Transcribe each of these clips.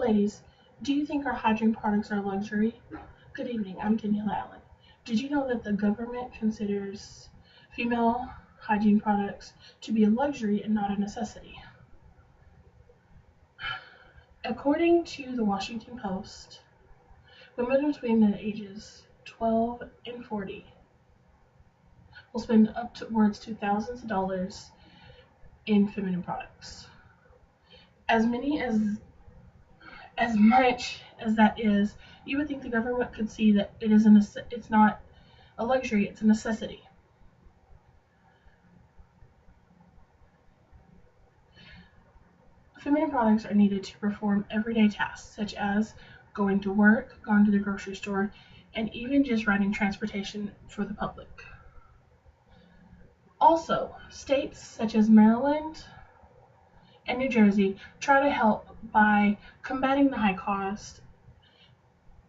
Ladies, do you think our hygiene products are a luxury? Good evening, I'm Daniela Allen. Did you know that the government considers female hygiene products to be a luxury and not a necessity? According to the Washington Post, women between the ages 12 and 40 will spend upwards to thousands of dollars in feminine products. As many as much as that is, you would think the government could see that it's not a luxury, it's a necessity. Feminine products are needed to perform everyday tasks such as going to work, going to the grocery store, and even just riding transportation for the public. Also, states such as Maryland and New Jersey try to help by combating the high cost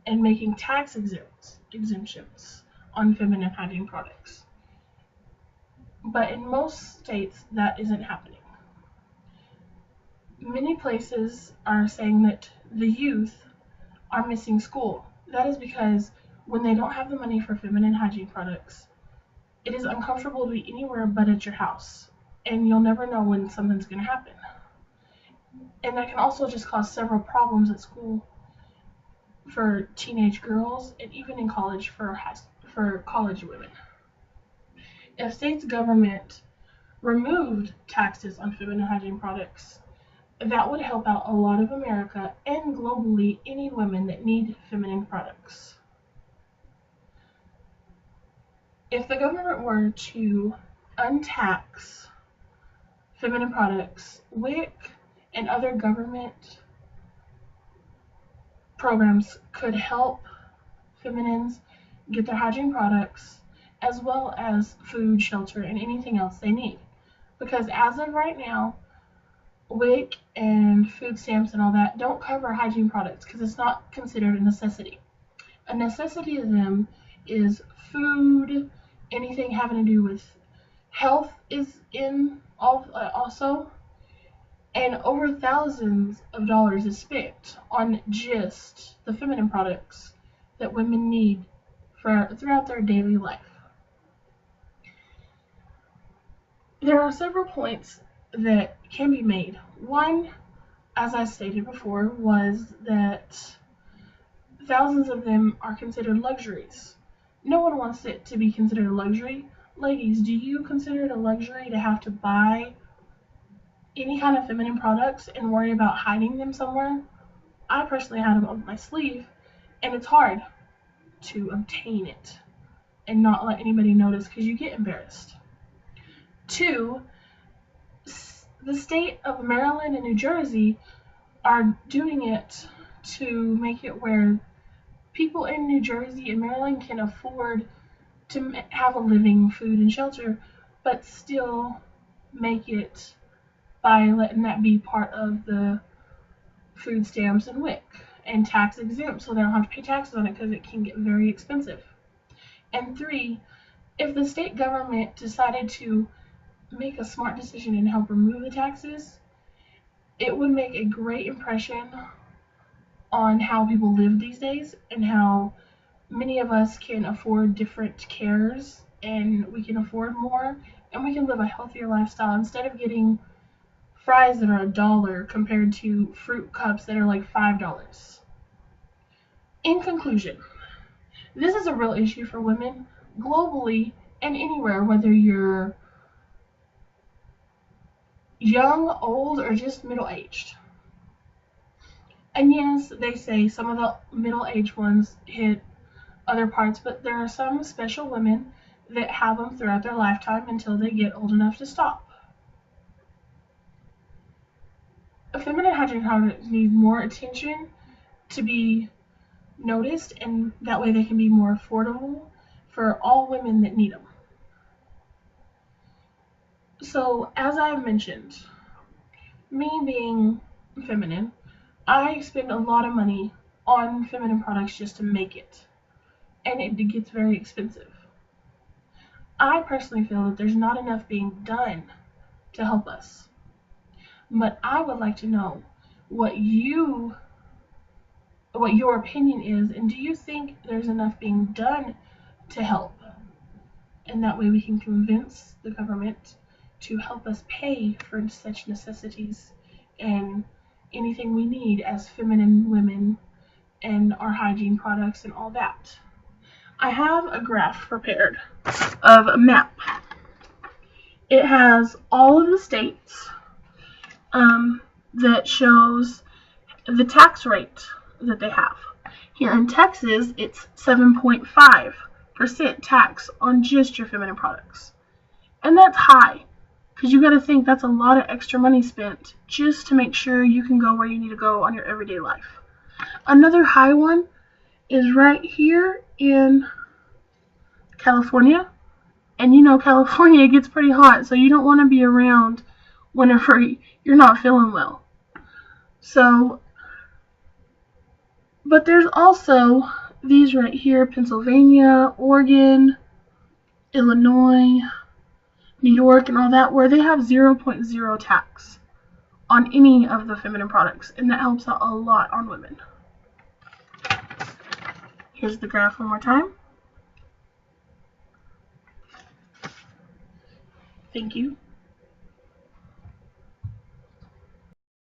and making tax exemptions on feminine hygiene products. But in most states, that isn't happening. Many places are saying that the youth are missing school. That is because when they don't have the money for feminine hygiene products, it is uncomfortable to be anywhere but at your house, and you'll never know when something's going to happen. And that can also just cause several problems at school for teenage girls and even in college for college women. If states' government removed taxes on feminine hygiene products, that would help out a lot of America and globally any women that need feminine products. If the government were to untax feminine products, WIC and other government programs could help feminines get their hygiene products as well as food, shelter, and anything else they need. Because as of right now, WIC and food stamps and all that don't cover hygiene products because it's not considered a necessity. A necessity to them is food, anything having to do with health is in also, and over thousands of dollars is spent on just the feminine products that women need throughout their daily life. There are several points that can be made. One, as I stated before, was that thousands of them are considered luxuries. No one wants it to be considered a luxury. Ladies, do you consider it a luxury to have to buy any kind of feminine products and worry about hiding them somewhere? I personally had them on my sleeve, and it's hard to obtain it and not let anybody notice because you get embarrassed. Two, the state of Maryland and New Jersey are doing it to make it where people in New Jersey and Maryland can afford to have a living, food, and shelter, but still make it by letting that be part of the food stamps and WIC and tax exempt so they don't have to pay taxes on it because it can get very expensive. And three, if the state government decided to make a smart decision and help remove the taxes, it would make a great impression on how people live these days and how many of us can afford different cares and we can afford more and we can live a healthier lifestyle instead of getting fries that are $1 compared to fruit cups that are like $5. In conclusion, this is a real issue for women globally and anywhere, whether you're young, old, or just middle-aged. And yes, they say some of the middle-aged ones hit other parts, but there are some special women that have them throughout their lifetime until they get old enough to stop. Feminine hygiene products need more attention to be noticed, and that way they can be more affordable for all women that need them. So, as I have mentioned, me being feminine, I spend a lot of money on feminine products just to make it, and it gets very expensive. I personally feel that there's not enough being done to help us, but I would like to know what you what your opinion is, and do you think there's enough being done to help? And that way we can convince the government to help us pay for such necessities and anything we need as feminine women and our hygiene products and all that. I have a graph prepared of a map. It has all of the states that shows the tax rate that they have. Here in Texas, it's 7.5% tax on just your feminine products. And that's high, because you got to think that's a lot of extra money spent just to make sure you can go where you need to go on your everyday life. Another high one is right here in California. And you know, California gets pretty hot, so you don't want to be around whenever you're not feeling well. So, but there's also these right here: Pennsylvania, Oregon, Illinois, New York, and all that, where they have 0.0 tax on any of the feminine products, and that helps out a lot on women. Here's the graph one more time. Thank you.